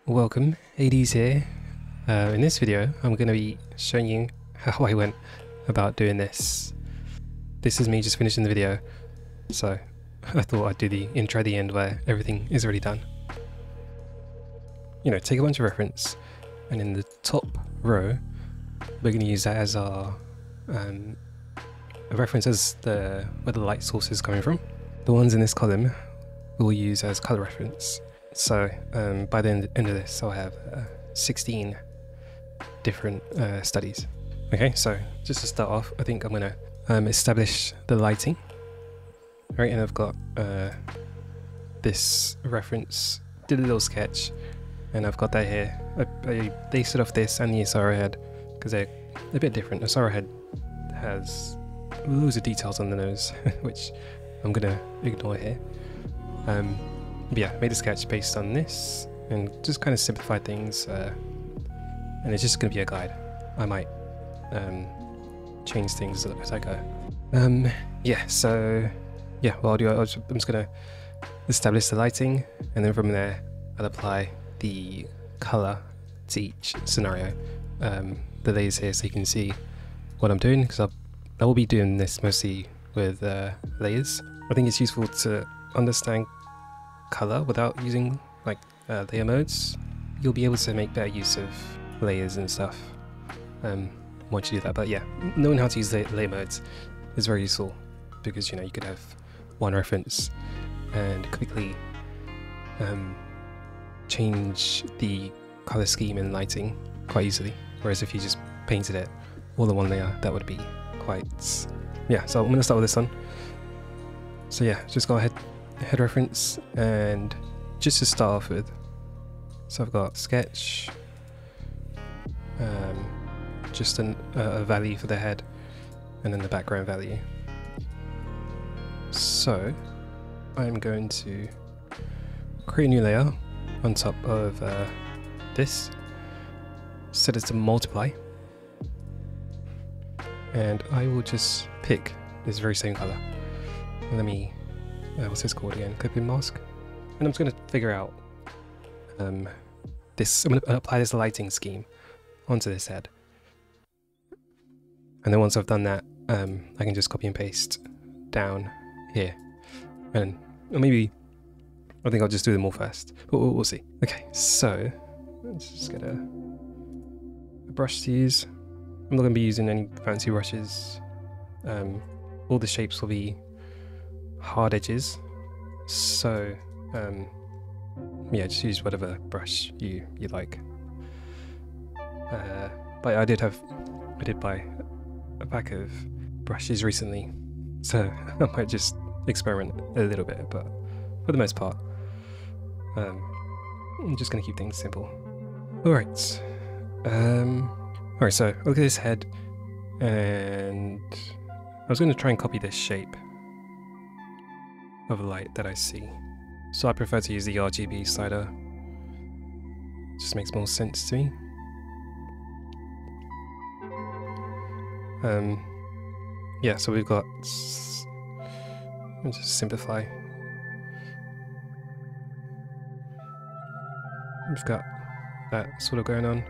Welcome, ADs here. In this video I'm going to be showing you how I went about doing this. This is me just finishing the video, so I thought I'd do the intro at the end where everything is already done. You know, take a bunch of reference, and in the top row we're going to use that as our a reference as where the light source is coming from. The ones in this column we'll use as color reference. So by the end of this I'll have 16 different studies. Okay, so just to start off, I think I'm going to establish the lighting. Right, and I've got this reference, did a little sketch, and I've got that here. I based it off this and the Asara head because they're a bit different. Asara head has loads of details on the nose, which I'm going to ignore here. But yeah, made a sketch based on this and just kind of simplify things, and it's just going to be a guide. I might change things as I go. Yeah, so yeah, what I'll do, I'm just going to establish the lighting, and then from there I'll apply the color to each scenario. The layers here so you can see what I'm doing, because I will be doing this mostly with layers. I think it's useful to understand color without using like layer modes. You'll be able to make better use of layers and stuff once you do that. But yeah, knowing how to use layer modes is very useful, because you know you could have one reference and quickly change the color scheme and lighting quite easily, whereas if you just painted it all in one layer, that would be quite, yeah. So I'm going to start with this one. So yeah, just go ahead, head reference, and just to start off with, so I've got sketch, just a value for the head, and then the background value. So I'm going to create a new layer on top of this, set it to multiply, and I will just pick this very same color. Let me what's this called again? Clipping mask. And I'm just going to figure out this. I'm going to apply this lighting scheme onto this head. And then once I've done that, I can just copy and paste down here. And or maybe I think I'll just do them all first. But we'll see. Okay, so let's just get a brush to use. I'm not going to be using any fancy brushes. All the shapes will be hard edges, so yeah, just use whatever brush you like. But I did buy a pack of brushes recently, so I might just experiment a little bit, but for the most part I'm just gonna keep things simple. Alright, so look at this head, and I was going to try and copy this shape of light that I see. So I prefer to use the RGB slider. It just makes more sense to me. Yeah, so we've got, let's just simplify. We've got that sort of going on.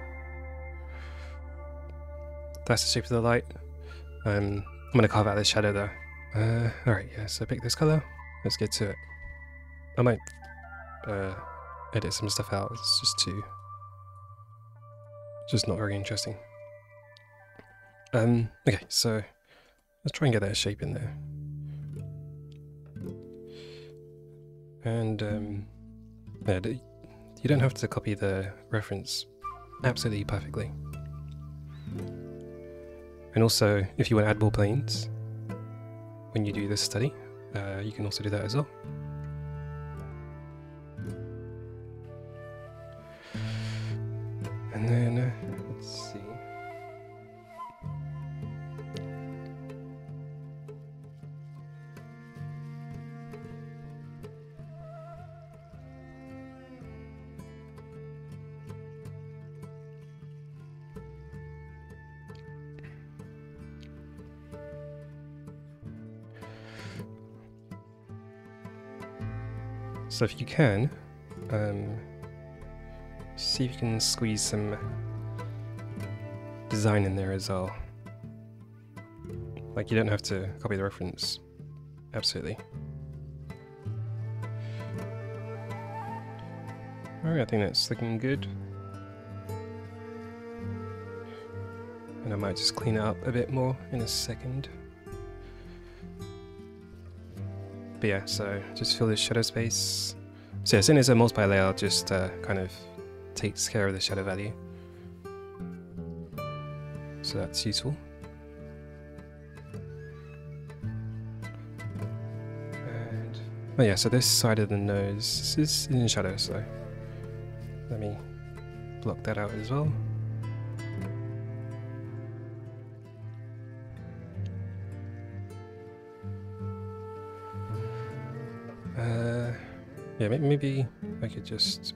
That's the shape of the light. I'm going to carve out this shadow though. Alright, yeah, so pick this color. Let's get to it. I might edit some stuff out. It's just not very interesting. Okay, so let's try and get that shape in there. And yeah, you don't have to copy the reference absolutely perfectly. And also, if you want to add more planes when you do this study, you can also do that as well. And then, let's see. So if you can, See if you can squeeze some design in there as well. Like, you don't have to copy the reference. Absolutely. Alright, I think that's looking good. And I might just clean it up a bit more in a second. But yeah, so just fill this shadow space. So as soon as I multiply layer, I'll just kind of takes care of the shadow value. So that's useful. And oh yeah, so this side of the nose is in shadow, so let me block that out as well. Yeah, maybe I could just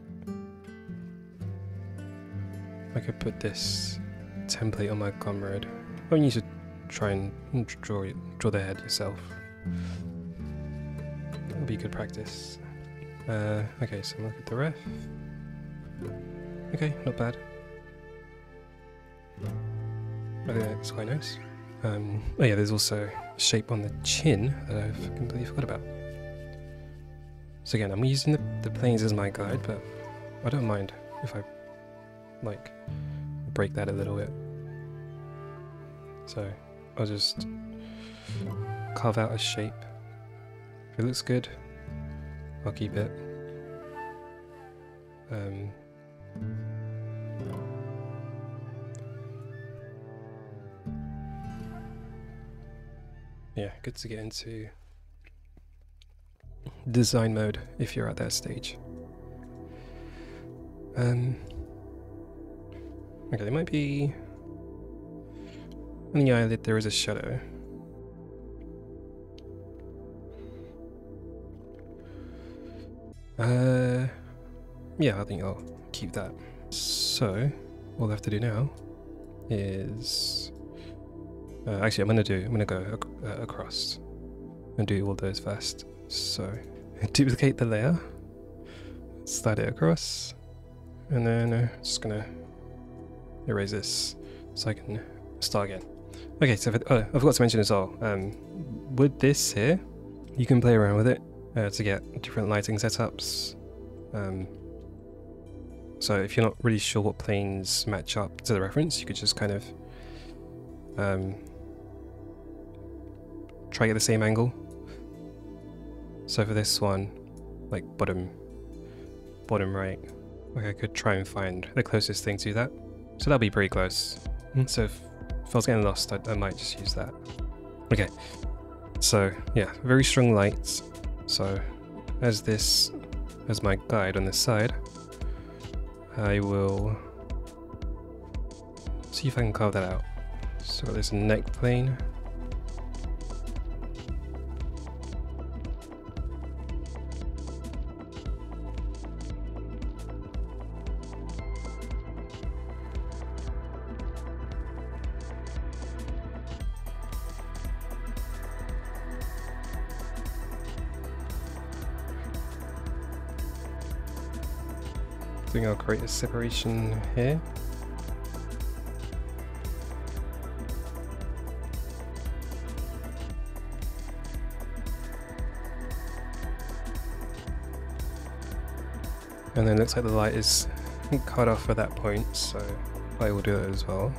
put this template on my Gumroad. I mean, you should try and draw the head yourself. That'll be good practice. Okay, so look at the ref. Okay, not bad. I think that's quite nice. Oh yeah, there's also a shape on the chin that I've completely forgot about. So again, I'm using the planes as my guide, but I don't mind if I like break that a little bit. So I'll just carve out a shape. If it looks good, I'll keep it. Yeah, good to get into design mode if you're at that stage. Okay, there might be on the eyelid there is a shadow. Yeah, I think I'll keep that. So all I have to do now is actually I'm gonna go across and do all those first. So duplicate the layer, slide it across, and then just gonna erase this so I can start again. Okay, so I forgot to mention as well, with this here, you can play around with it to get different lighting setups. So if you're not really sure what planes match up to the reference, you could just kind of try to get the same angle. So for this one, like bottom right, like I could try and find the closest thing to that. So that'll be pretty close. So if I was getting lost, I might just use that. Okay, so yeah, very strong lights. So as my guide on this side, I will see if I can carve that out. So I've got this neck plane. I think I'll create a separation here. And then it looks like the light is cut off at that point, so I will do that as well.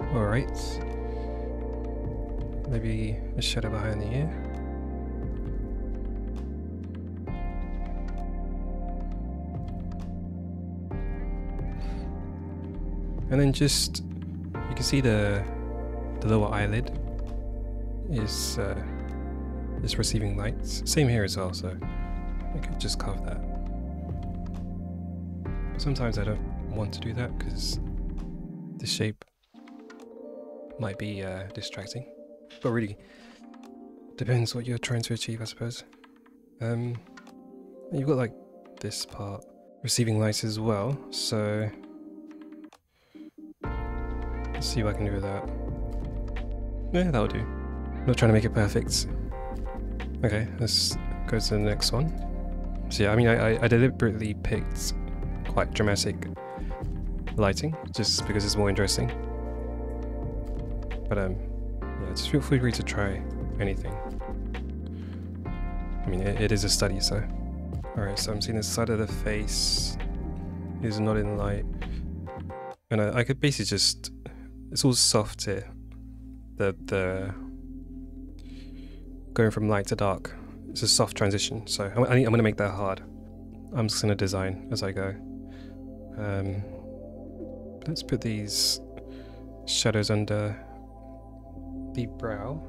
Alright. maybe a shadow behind the ear. And then just, you can see the lower eyelid is receiving lights. Same here as well, so I could just carve that. But sometimes I don't want to do that because the shape might be distracting. But really, depends what you're trying to achieve, I suppose. You've got like this part receiving lights as well, so let's see what I can do with that. Yeah, that'll do. I'm not trying to make it perfect. Okay, let's go to the next one. So yeah, I mean, I deliberately picked quite dramatic lighting, just because it's more interesting. But yeah, just feel free to try anything. I mean, it is a study, so. Alright, so I'm seeing the side of the face is not in light. And I could basically just, it's all soft here. The going from light to dark, it's a soft transition, so I'm going to make that hard. I'm just going to design as I go. Let's put these shadows under the brow.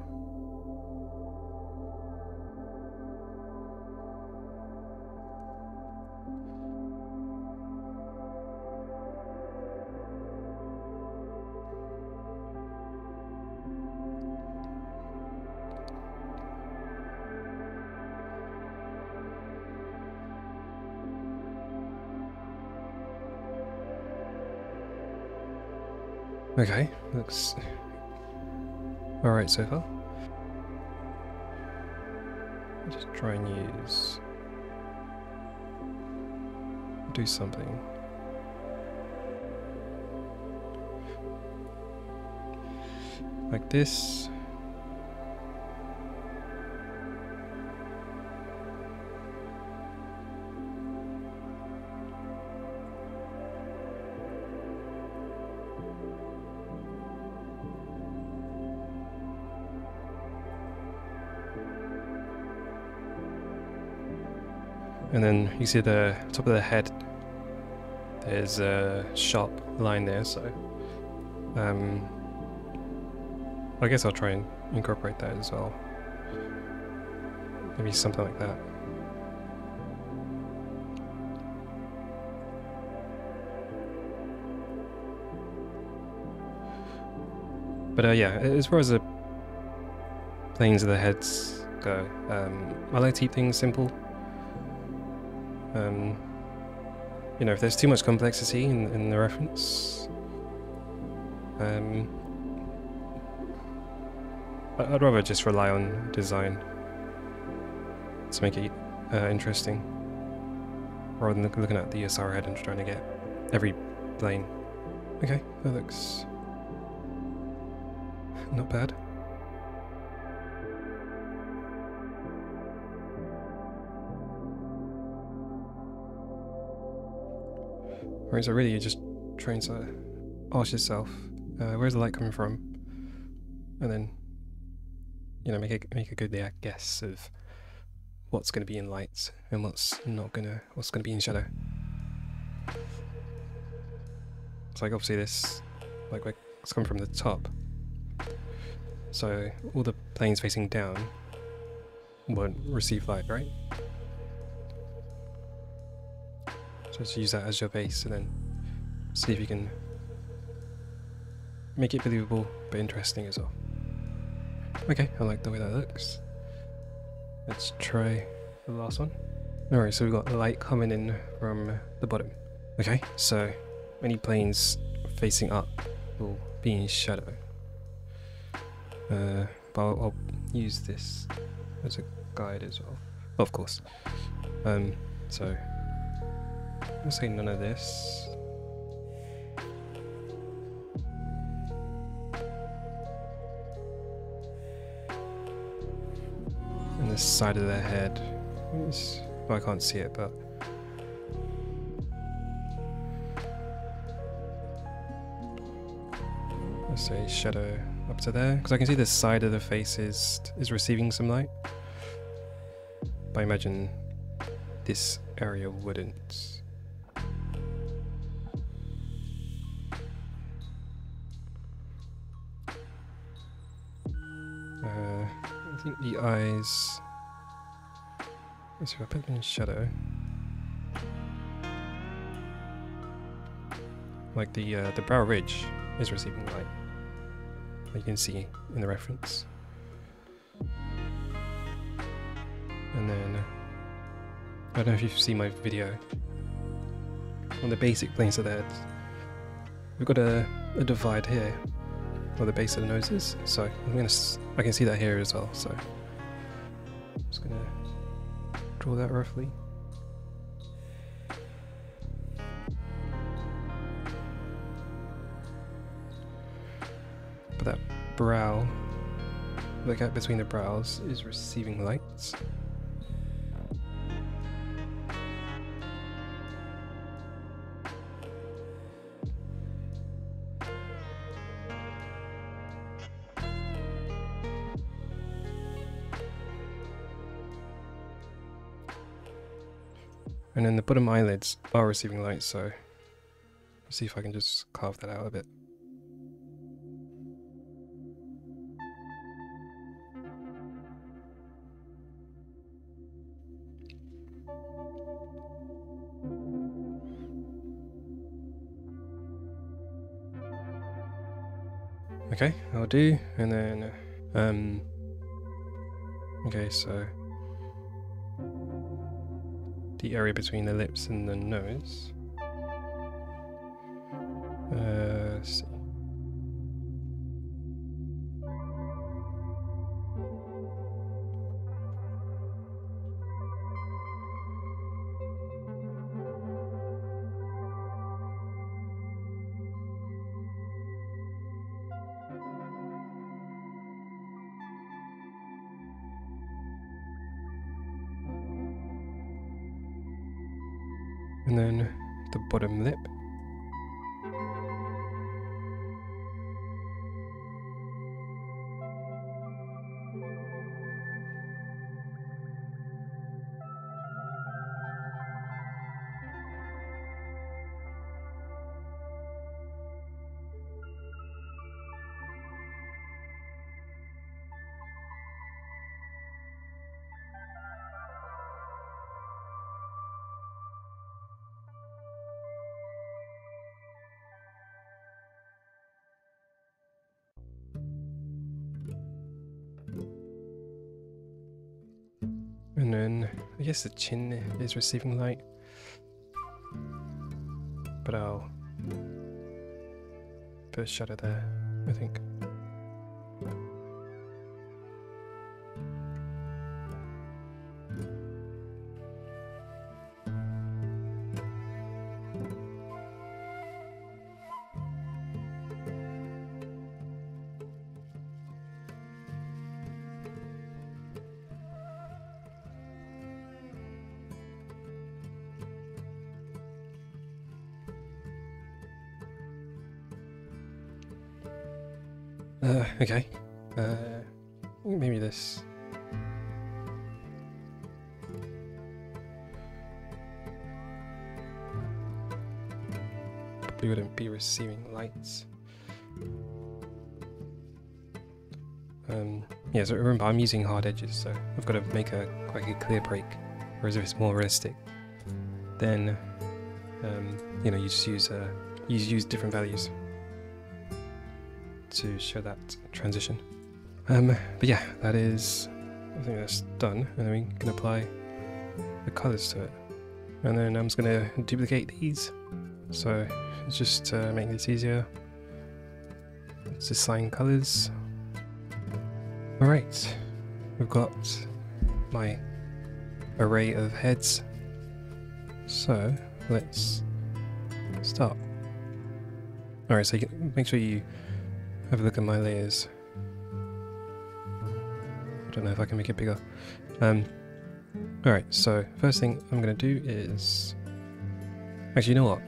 Okay, looks alright so far. I'll just try and do something. Like this. And then you see the top of the head, there's a sharp line there, so I guess I'll try and incorporate that as well. Maybe something like that. But yeah, as far as the planes of the heads go, I like to keep things simple. You know, if there's too much complexity in the reference, I'd rather just rely on design to make it interesting, rather than looking at the SR head and trying to get every plane. Okay, that looks not bad. Right, so really you're just trying to ask yourself, where's the light coming from? And then, you know, make a good guess of what's going to be in light and what's going to be in shadow. So like obviously this, like it's coming from the top, so all the planes facing down won't receive light, right? So just use that as your base and then see if you can make it believable but interesting as well. Okay, I like the way that looks. Let's try the last one. Alright, so we've got light coming in from the bottom. Okay, so any planes facing up will be in shadow. But I'll use this as a guide as well. Of course. So I'll say none of this. And this side of the head is, well, I can't see it, but let's say shadow up to there, because I can see the side of the face is receiving some light. But I imagine this area wouldn't. I think the eyes. So if I put them in shadow, like the brow ridge is receiving light. You can see in the reference. And then I don't know if you've seen my video on the basic planes of the head. We've got a divide here where the base of the nose is, so I can see that here as well. So I'm just gonna draw that roughly. But that brow, the gap between the brows is receiving light. And then the bottom eyelids are receiving light, so let's see if I can just carve that out a bit. Okay, I'll do, and then, okay, so the area between the lips and the nose. Let's see. And then the bottom lip. And then I guess the chin is receiving light, but I'll put a shadow there, I think. Okay. Maybe this. Probably wouldn't be receiving lights. Yeah, so remember I'm using hard edges, so I've got to make quite a clear break. Whereas if it's more realistic, then you know, you just use different values to show that transition. But yeah, I think that's done, and then we can apply the colours to it. And then I'm just going to duplicate these, so just to make this easier, let's assign colours. Alright, we've got my array of heads, so let's start. Alright, so you can make sure you have a look at my layers. I don't know if I can make it bigger. Alright, so first thing I'm going to do is... Actually, you know what?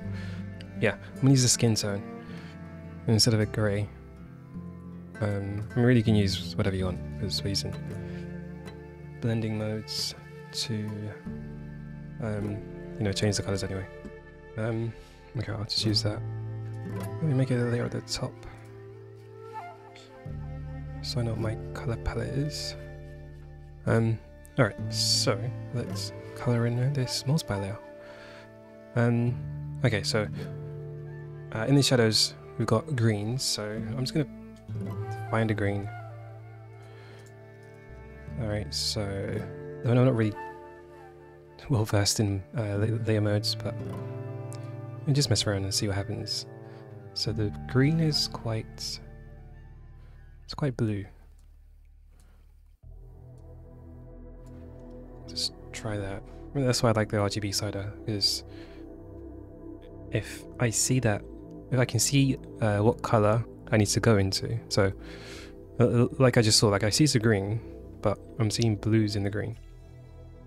Yeah, I'm going to use a skin tone. And instead of a grey, I mean, really you can use whatever you want, because we're using blending modes to you know, change the colours anyway. Okay, I'll just use that. Let me make it a layer at the top, so I know what my colour palette is. Alright, so let's colour in this multiply layer. Okay, so in the shadows we've got greens, so I'm just gonna find a green. Alright, so I'm not really well versed in layer modes, but I'll just mess around and see what happens. So the green is quite blue. Just try that. I mean, that's why I like the RGB slider, because if I see that, if I can see what color I need to go into. So like I just saw, like I see the green, but I'm seeing blues in the green.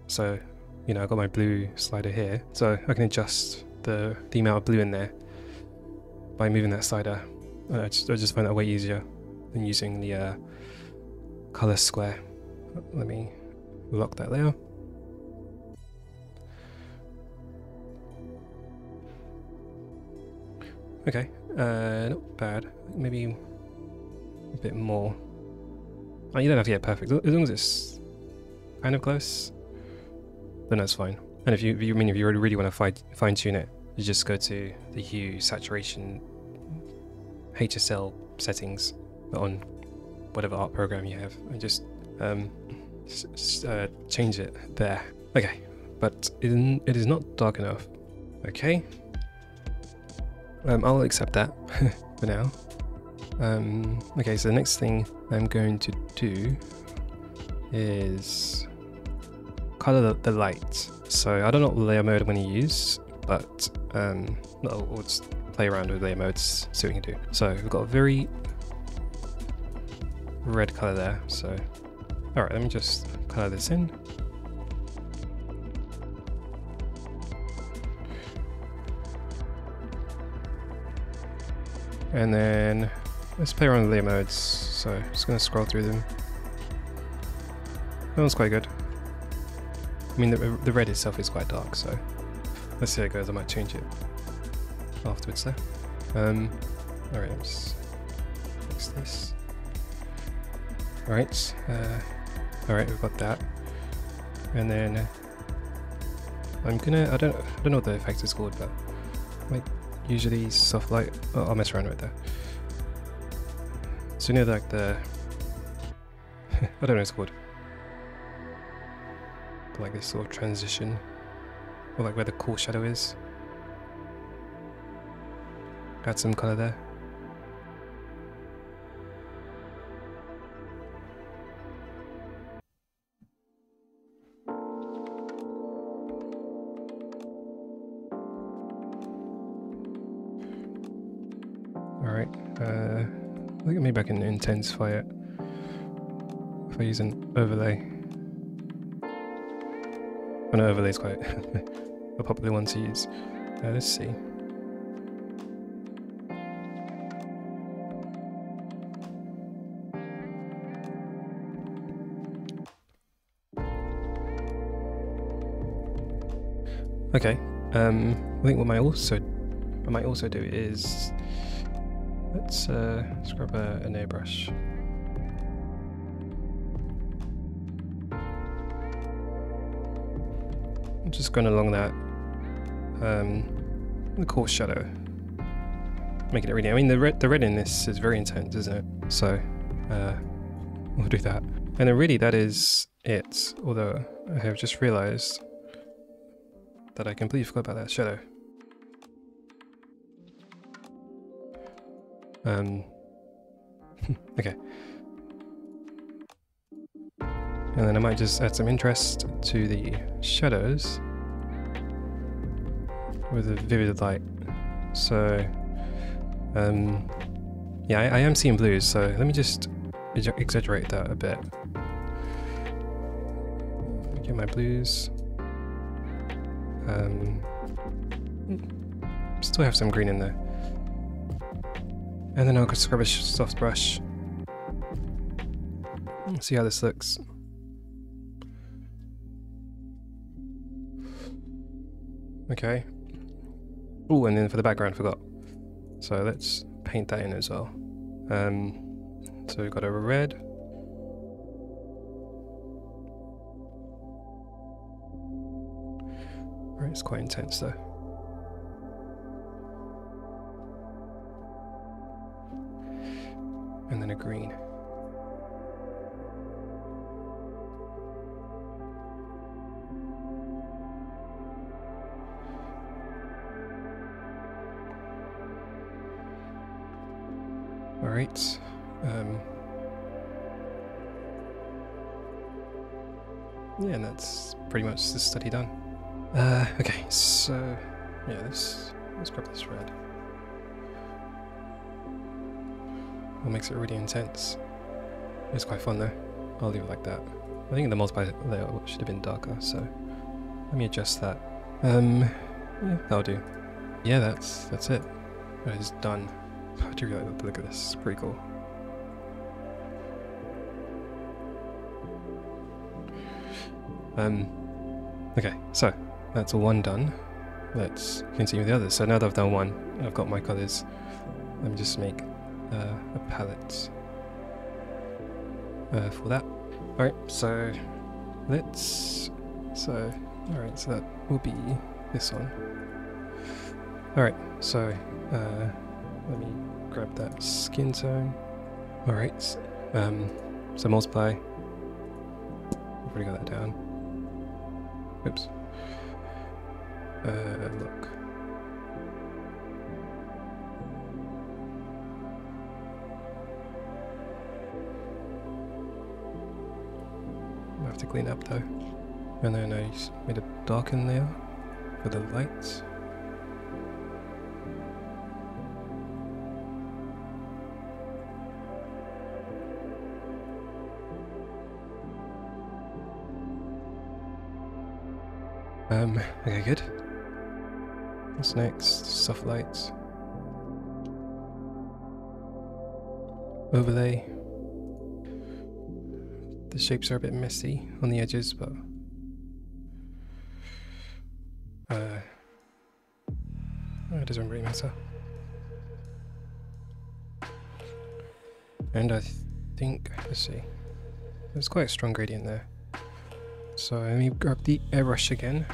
So, you know, I got my blue slider here, so I can adjust the amount of blue in there by moving that slider. I just find that way easier than using the color square. Let me lock that layer. Okay, not bad. Maybe a bit more. Oh, you don't have to get perfect. As long as it's kind of close, then that's fine. And if you really want to fine tune it, you just go to the hue, saturation, HSL settings on whatever art program you have, and just change it there. Okay, but it is not dark enough. Okay. I'll accept that for now. Okay, so the next thing I'm going to do is color the light. So I don't know what layer mode I'm going to use, but we'll just play around with layer modes, see what we can do. So we've got a very red color there. So alright, let me just color this in. And then let's play around with layer modes. So I'm just going to scroll through them. That one's quite good. I mean, the red itself is quite dark, so let's see how it goes. I might change it afterwards there. Alright, let's fix this. Alright, we've got that. And then I'm gonna, I don't know what the effect is called, but like usually soft light. Oh, I'll mess around with that. So you know, like the I don't know what it's called. But like this sort of transition, or like where the cool shadow is. Add some color there. Alright, I think maybe I can intensify it if I use an overlay. Oh no, overlay is quite a popular one to use. Let's see. Okay, I think what I might also do is let's grab an airbrush. I'm just going along that the coarse shadow, making it really. I mean, the red in this is very intense, isn't it? So we'll do that, and then really that is it. Although I have just realised that I completely forgot about that shadow. Okay. And then I might just add some interest to the shadows with a vivid light. So, yeah, I am seeing blues, so let me just exaggerate that a bit. Get my blues. Still have some green in there. And then I'll just grab a soft brush see how this looks. Okay. Oh, and then for the background, forgot. So let's paint that in as well. So we've got a red. Right, it's quite intense though. And then a green. Alright. Yeah, and that's pretty much the study done. Okay, so yeah, let's grab this red. What makes it really intense? It's quite fun though. I'll leave it like that. I think the multiply layout should have been darker, so let me adjust that. Yeah, that'll do. Yeah, that's it. That is done. I do really like the look at this. It's pretty cool. Okay, so that's one done. Let's continue with the others. So now that I've done one, I've got my colours. Let me just make a palette for that. Alright, so let's... alright, so that will be this one. Alright, so let me grab that skin tone. Alright, so multiply. I've already got that down. Oops. Look. I have to clean up though. And then I made a darken layer for the lights. Okay, good. What's next? Soft lights. Overlay. The shapes are a bit messy on the edges, but it doesn't really matter. And I think, let's see, there's quite a strong gradient there. So let me grab the airbrush again.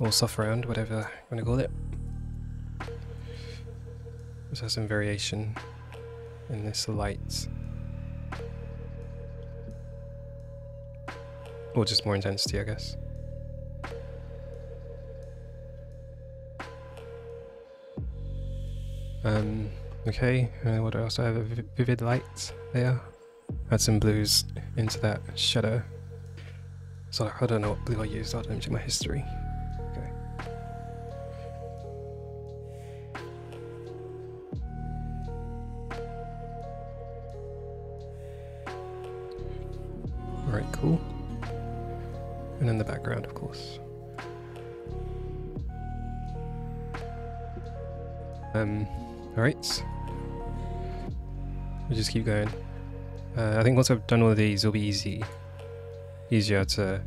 Or soft round, whatever you want to call it. Let's have some variation in this light. Or just more intensity, I guess. Okay, what else? I have a vivid light there. Add some blues into that shadow. So I don't know what blue I used, I'll check my history. Okay. Alright, cool. And then the background, of course. Alright. We'll just keep going. I think once I've done all of these, it'll be easier to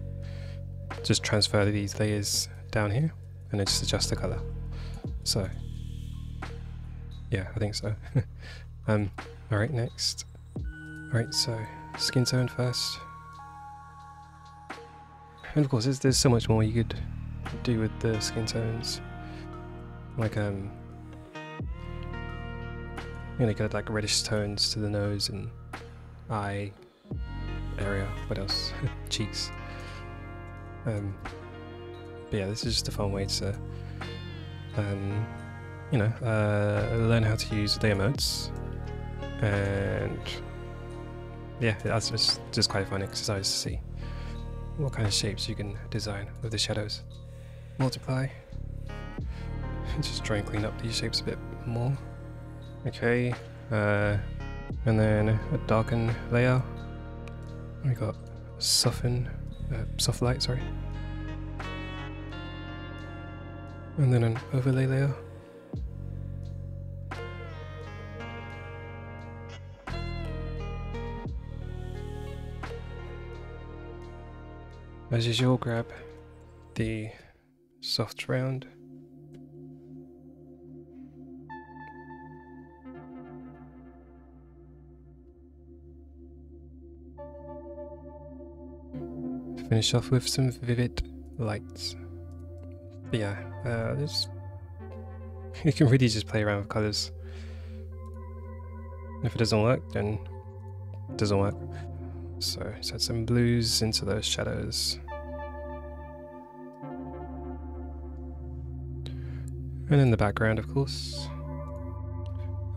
just transfer these layers down here and then just adjust the color. So, yeah, I think so. Alright, next. Alright, so skin tone first. And of course, there's so much more you could do with the skin tones. Like, you know, get like reddish tones to the nose and eye area. What else? Cheeks. But yeah, this is just a fun way to, you know, learn how to use layer modes, and yeah, that's just quite a fun exercise to see what kind of shapes you can design with the shadows. Multiply. Just try and clean up these shapes a bit more. Okay, and then a darken layer. We got soften, soft light, sorry. And then an overlay layer. As usual, grab the soft round. Finish off with some vivid lights. But yeah, you can really just play around with colours. If it doesn't work, then it doesn't work. So let's add some blues into those shadows. And in the background, of course.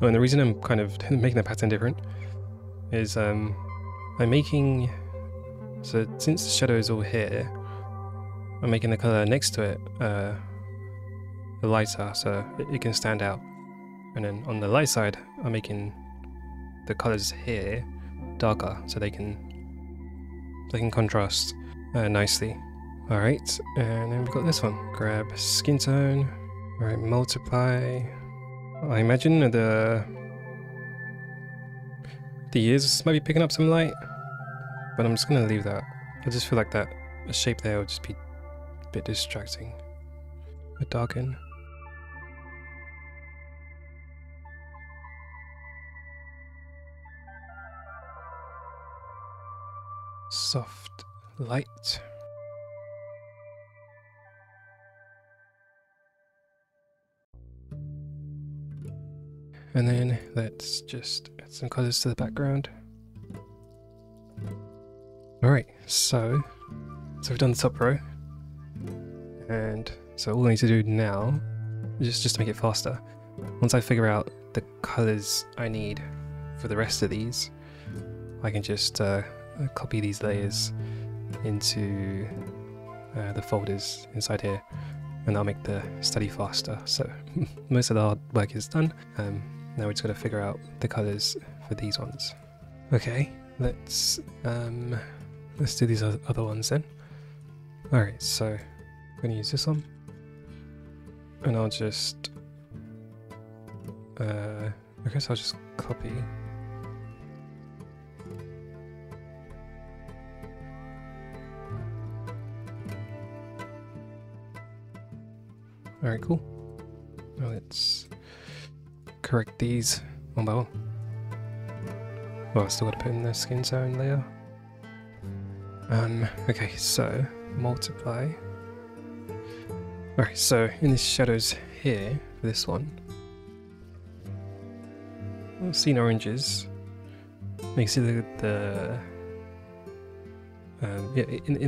Oh, and the reason I'm kind of making the pattern different is I'm making... So since the shadow is all here, I'm making the colour next to it lighter so it can stand out. And then on the light side, I'm making the colours here darker so they can contrast nicely. Alright, and then we've got this one. Grab skin tone. Alright, multiply. I imagine the ears might be picking up some light, but I'm just gonna leave that. I just feel like that shape there will just be a bit distracting. A darken. Soft light. And then let's just add some colours to the background. Alright, so we've done the top row. And so all I need to do now is just to make it faster. Once I figure out the colours I need for the rest of these, I can just copy these layers into the folders inside here, and that'll make the study faster. So most of the hard work is done. Now we're just going to figure out the colours for these ones. Okay, let's do these other ones then. Alright, so I'm going to use this one, and I'll just I guess I'll just copy. Alright, cool. Now let's correct these one by one. Well, I still got to put in the skin tone layer. Okay, so multiply. Alright, so in the shadows here for this one, I've seen oranges. You can see in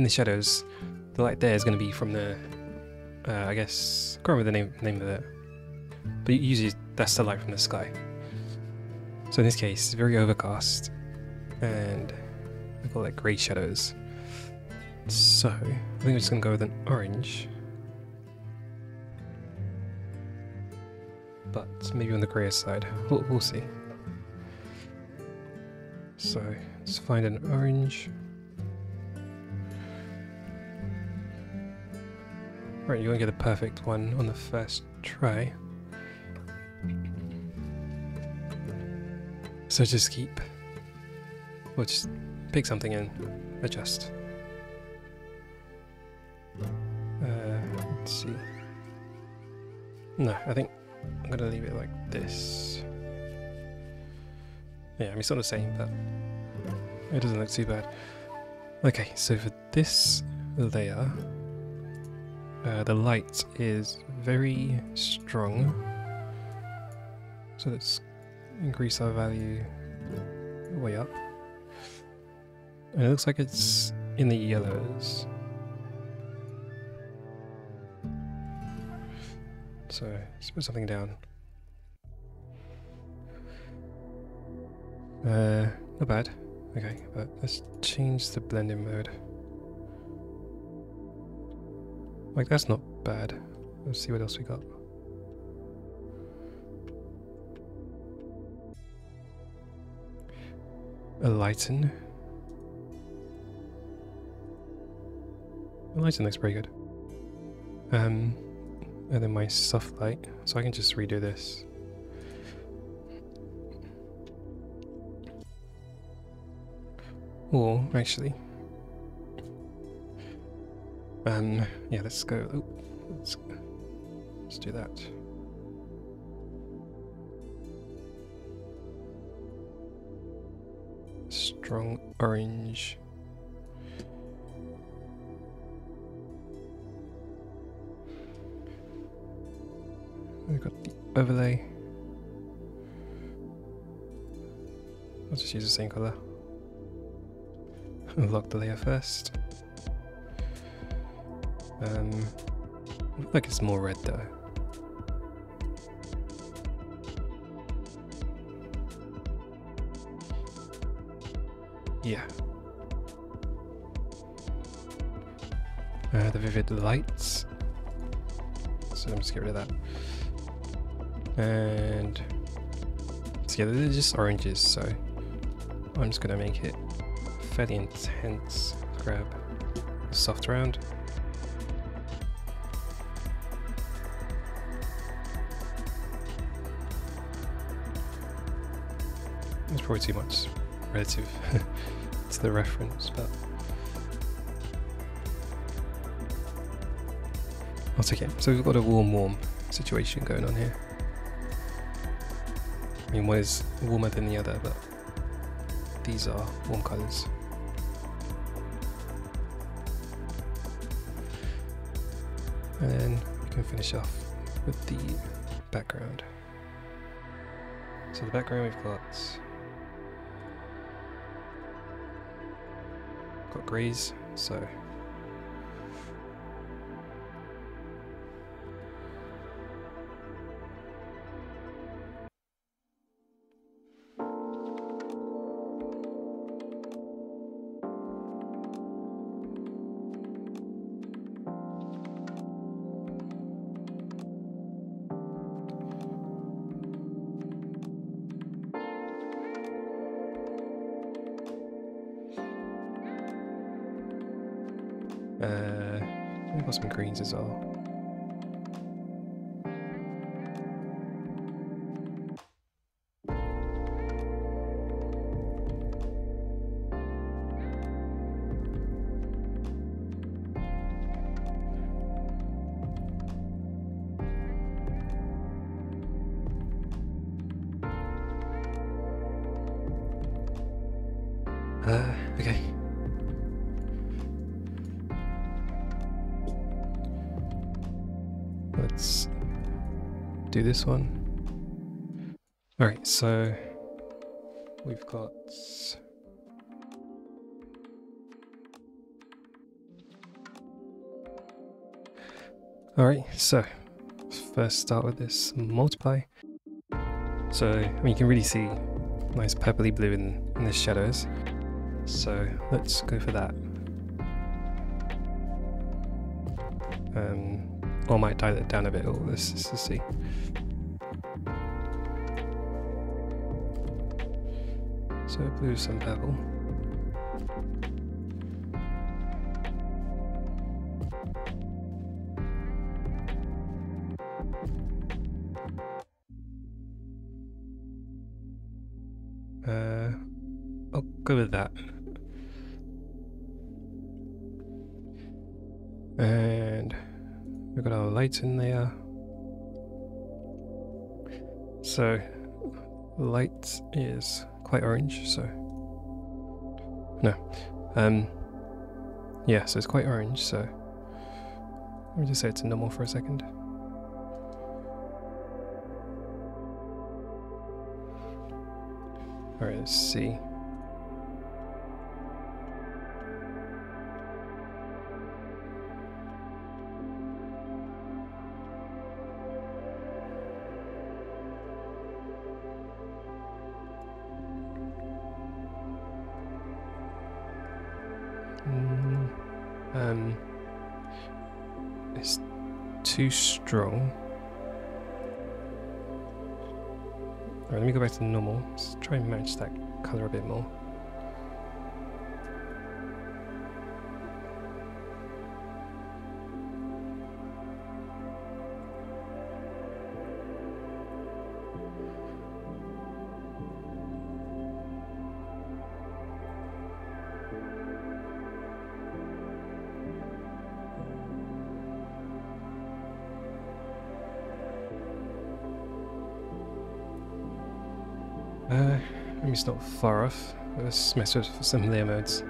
the shadows, the light there is going to be from the I guess, I can't remember the name of it, but usually that's the light from the sky. So in this case, it's very overcast, and we've got like grey shadows. So I think we're just gonna go with an orange, but maybe on the greyer side. We'll see. So let's find an orange. Right, you want to get the perfect one on the first try. So just just pick something and adjust. Let's see. No, I think I'm going to leave it like this. Yeah, I mean it's not the same, but it doesn't look too bad. Okay, so for this layer, the light is very strong, so let's increase our value way up, and it looks like it's in the yellows, so let's put something down. Not bad. Okay, but let's change the blending mode. Like, that's not bad. Let's see what else we got. A lighten. The lighten looks pretty good. And then my soft light, so I can just redo this. Or actually, Yeah, let's go. Ooh, let's do that. Strong orange. We've got the overlay. I'll just use the same colour. Lock the layer first. Looks like it's more red though. Yeah. The vivid lights. So let me just get rid of that. And so yeah, they're just oranges, so I'm just gonna make it fairly intense. Grab a soft round. It's probably too much relative to the reference, but I'll take it. So we've got a warm situation going on here. I mean, one is warmer than the other, but these are warm colours. And then we can finish off with the background. So the background we've got greys, so we've got some greens as well. Okay. Let's do this one. Alright, so we've got alright, so first start with this multiply. So I mean, you can really see nice purpley blue in the shadows. So let's go for that. Or I might dial it down a bit, or let's see. So blue, some purple. I'll go with that. And we've got our lights in there. So light is quite orange, so no. Yeah, so it's quite orange, so let me just say it's normal for a second. Alright, let's see. It's too strong. Alright, let me go back to normal. Let's try and match that colour a bit more. Maybe it's not far off. Let's mess with some layer modes.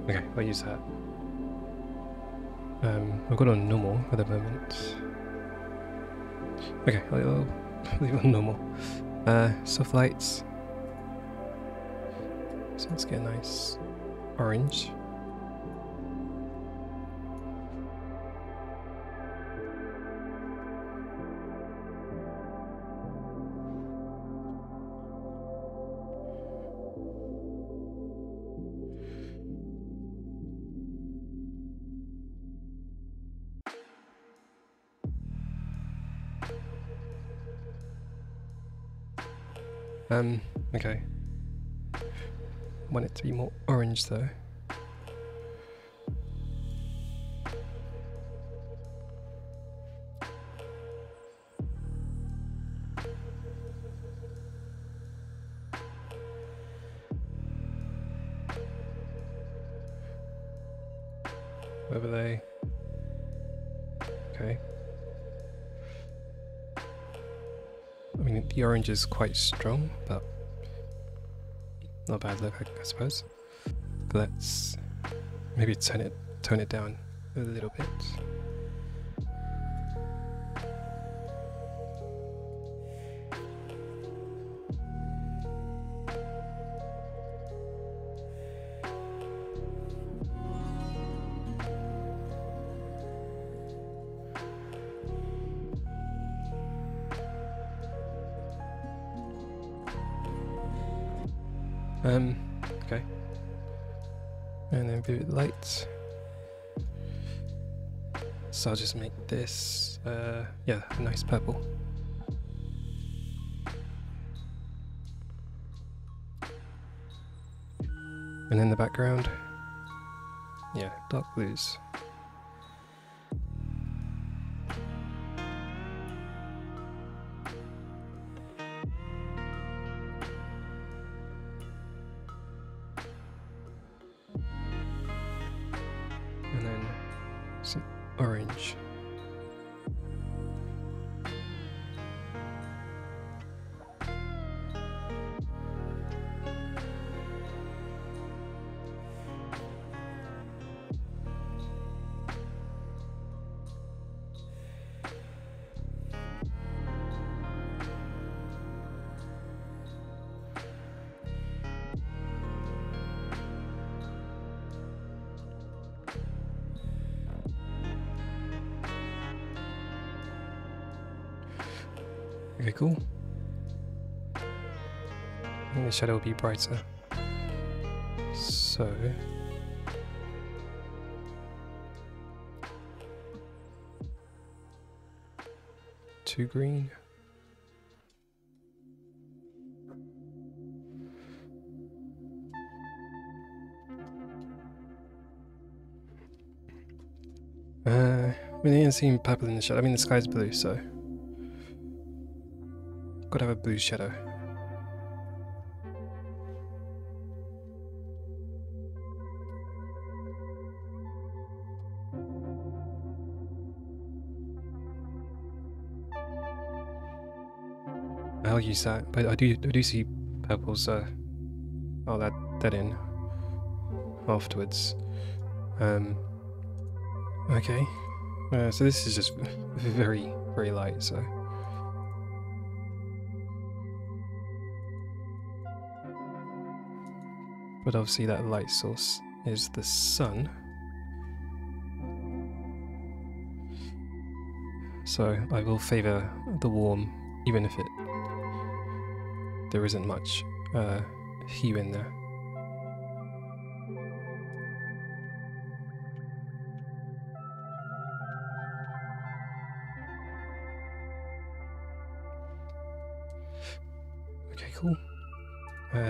Okay, I'll use that. I've got on normal at the moment. Okay, I'll leave it on normal. Soft lights. So let's get a nice orange. Okay. Want it to be more orange though. Overlay. Okay. I mean, the orange is quite strong, but not a bad look, I suppose. Let's maybe tone it down a little bit. Okay. And then vivid light. So I'll just make this, yeah, a nice purple. And in the background, yeah, dark blues. And then some orange. Okay, cool. I think the shadow will be brighter. So... too green. I mean, I didn't see purple in the shadow. I mean, the sky's blue, so... gotta have a blue shadow. I'll use that, but I do see purples, I'll add that in afterwards. Okay, so this is just very, very light, so... but obviously that light source is the sun. So I will favour the warm, even if there isn't much hue in there. Okay, cool.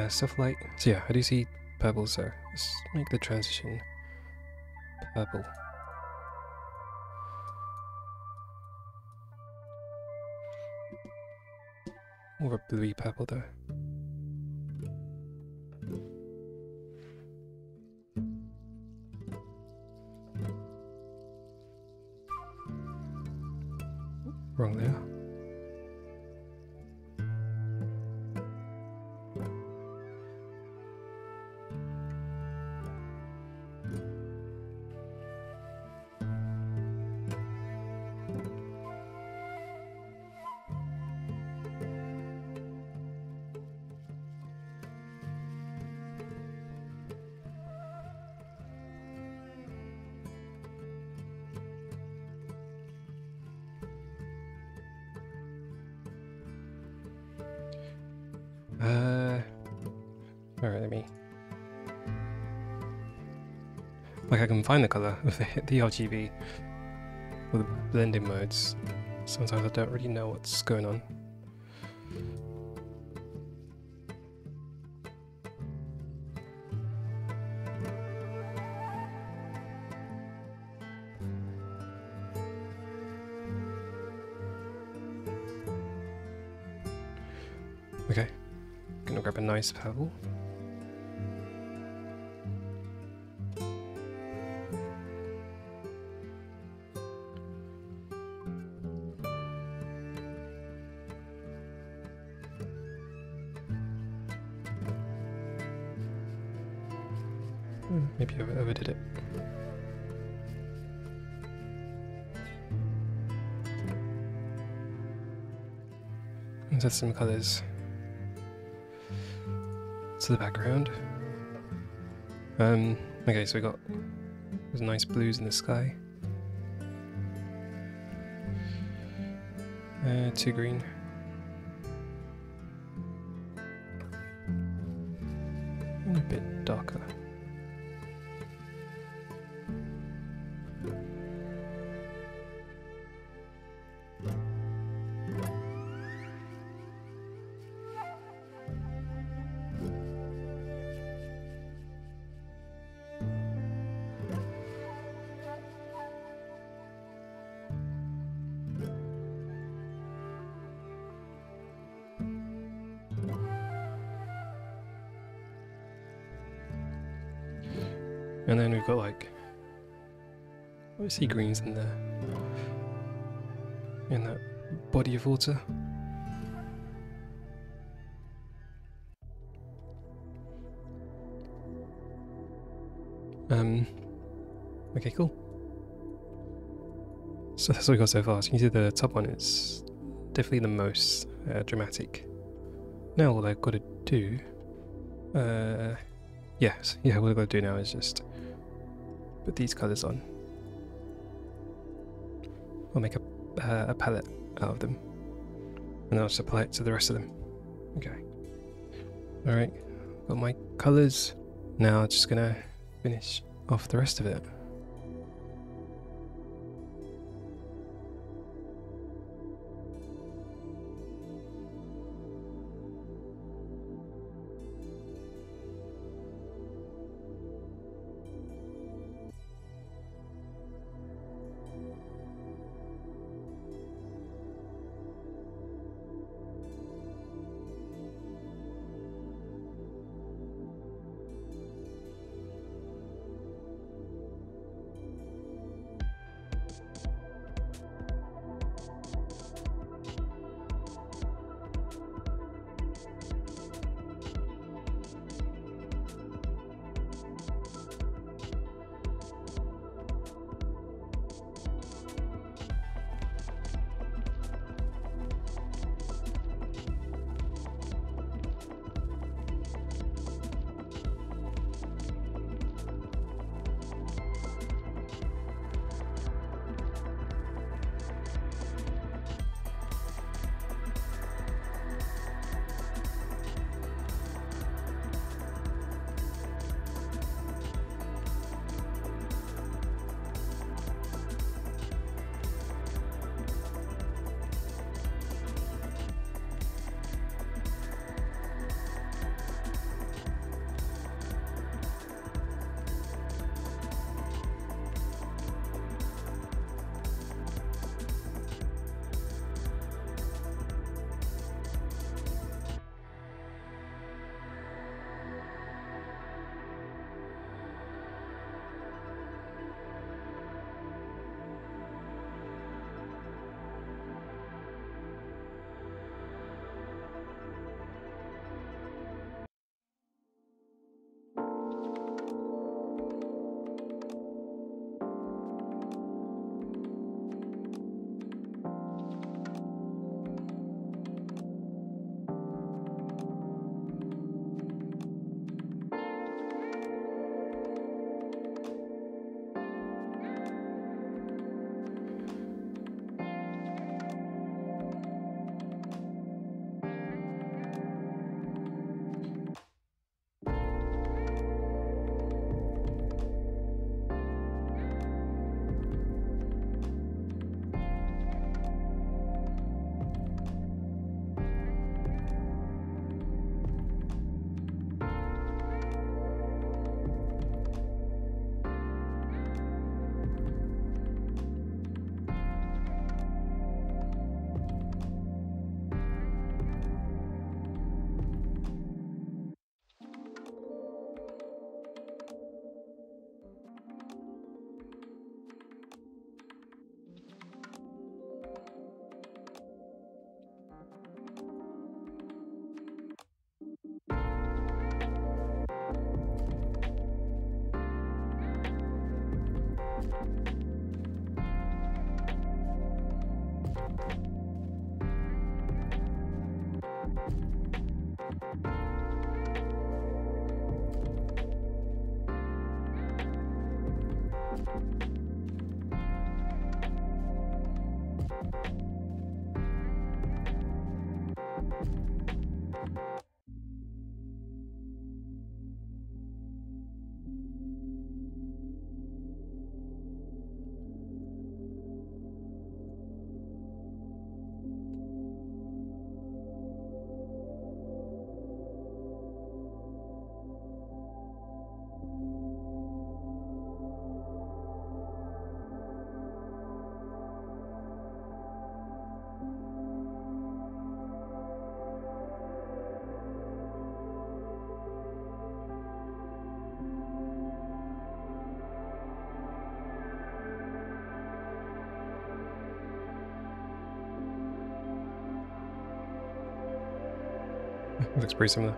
Soft light. So yeah, I do see purple, so let's make the transition purple. More of a bluey purple though. Wrong there. Alright, let me... Like I can find the colour of the RGB or the blending modes. Sometimes I don't really know what's going on. Okay, gonna grab a nice purple. Maybe I overdid it. Let's add some colours to the background. Okay, so we got those nice blues in the sky. Too green. And a bit darker. And then we've got like, I see greens in there, in that body of water. Okay, cool. So that's what we got so far. So you can see the top one is definitely the most dramatic. Now all I've got to do, yes, yeah, what I've got to do now is just put these colours on. I'll make a palette out of them, and I'll just apply it to the rest of them. Okay. Alright, got my colours. Now I'm just gonna finish off the rest of it. Looks pretty similar.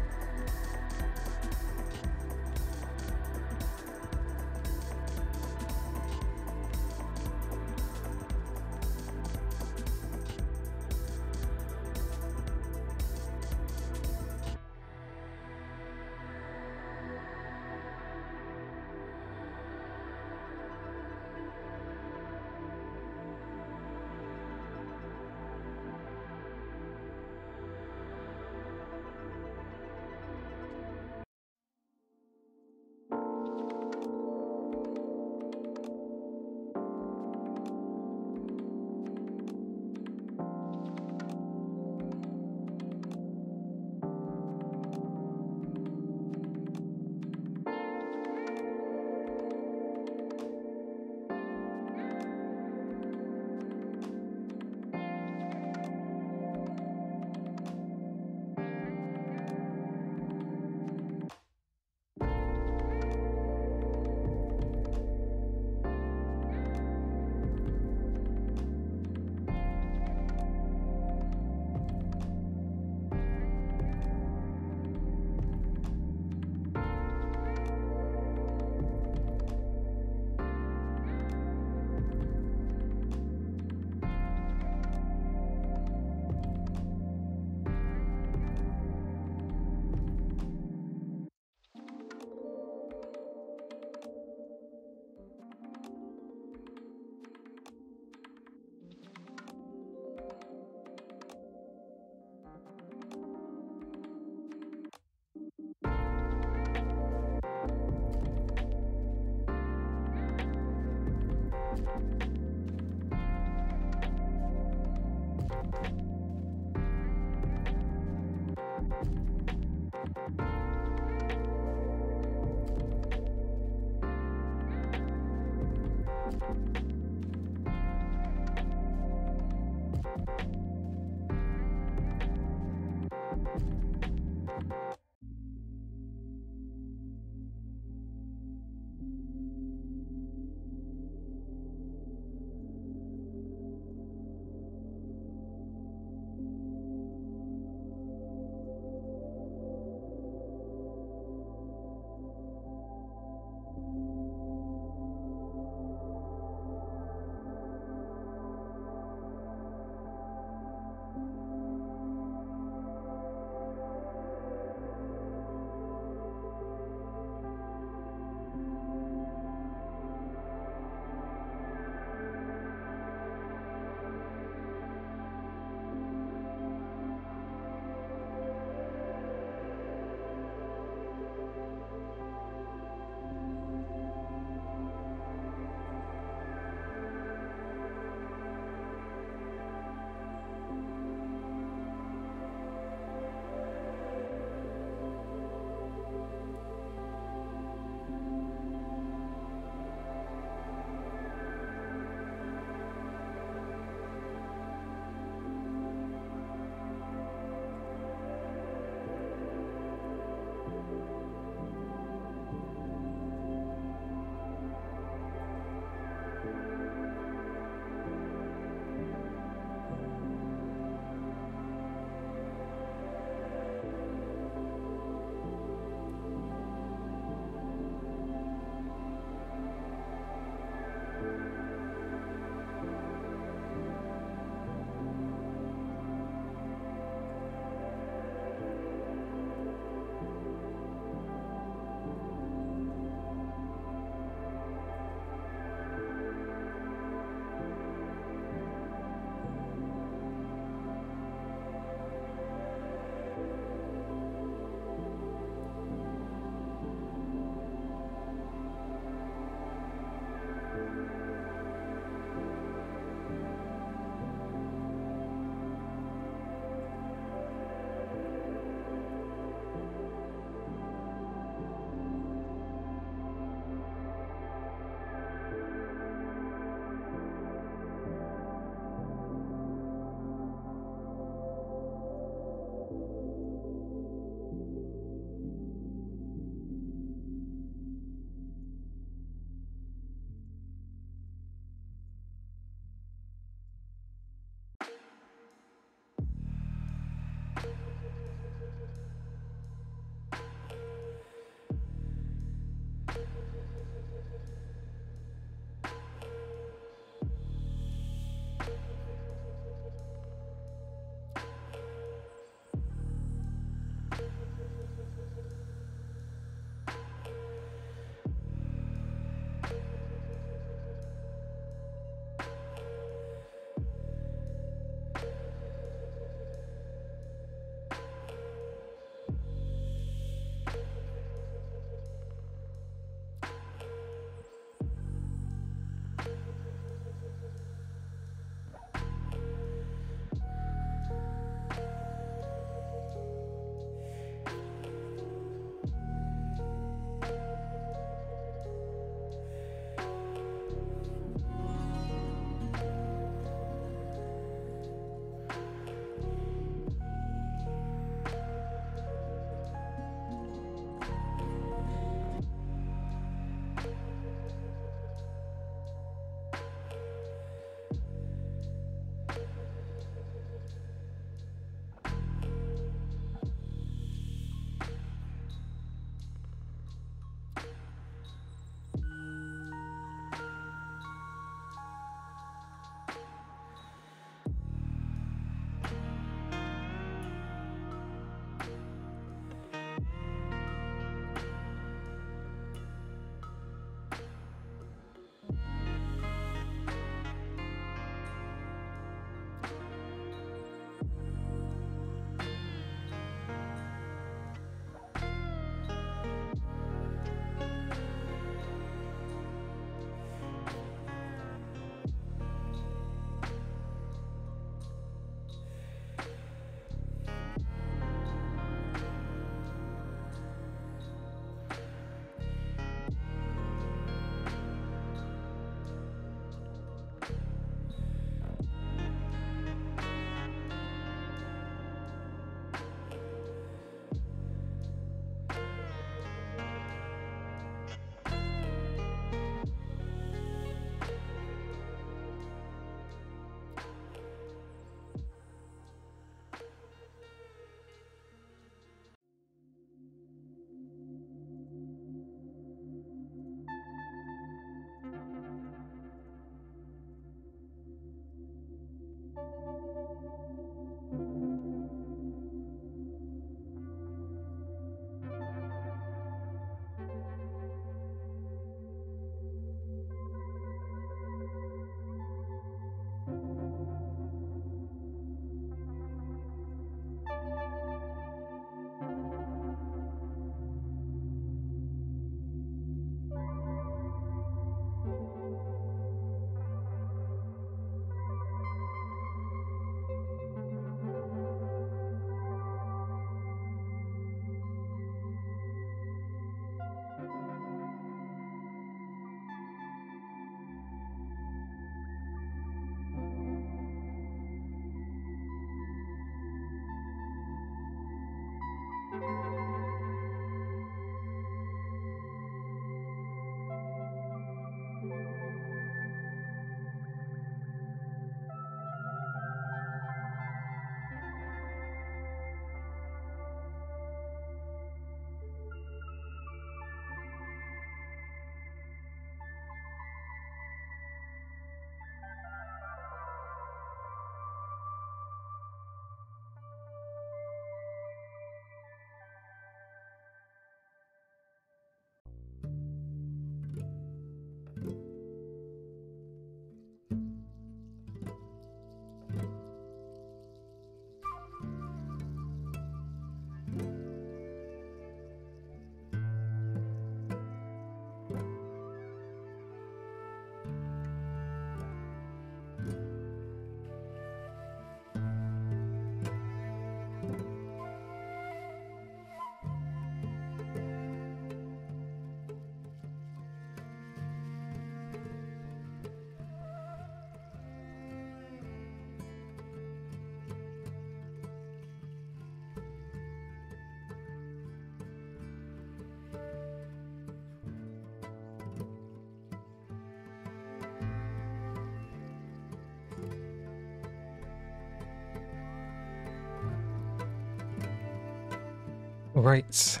Alright,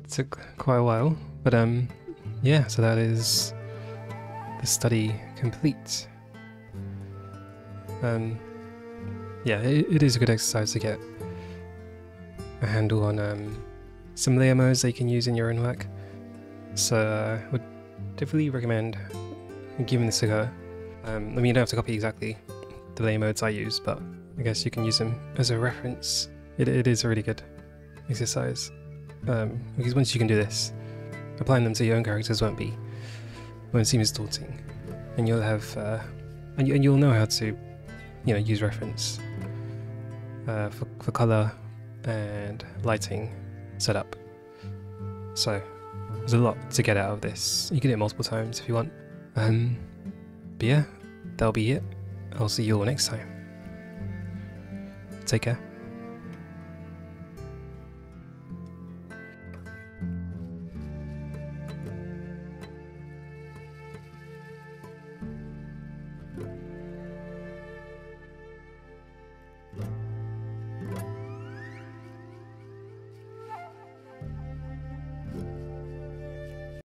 took quite a while, but yeah, so that is the study complete. Yeah, it is a good exercise to get a handle on some layer modes that you can use in your own work. So I would definitely recommend giving this a go. I mean, you don't have to copy exactly the layer modes I use, but I guess you can use them as a reference. It is a really good exercise, because once you can do this, applying them to your own characters won't seem as daunting, and you'll have and you'll know how to, you know, use reference for color and lighting setup. So there's a lot to get out of this. You can do it multiple times if you want. But yeah, that'll be it. I'll see you all next time. Take care.